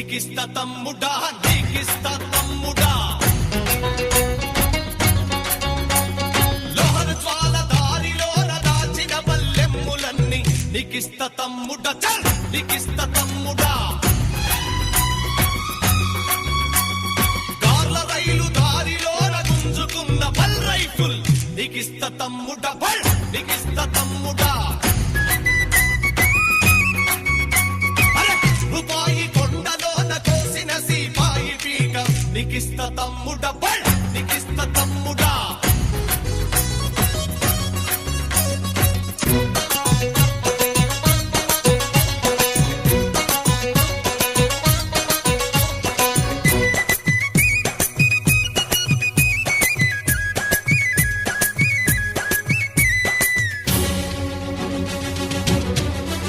నీకిస్త తమ్ముడా నీకిస్త తమ్ముడా లోహన జ్వాల దారిలోన దాచిన బల్లెమ్ములన్నీ నీకిస్త తమ్ముడా చల్ నీకిస్త తమ్ముడా కార్ల రైలు దారిలోన గుంజుకున్న బల్ రైఫుల్ నీకిస్త తమ్ముడా బల్ నీకిస్త తమ్ముడా రూపాయి కొండలోన కోసిన సీపాయి పీక నీకిస్త తమ్ముడా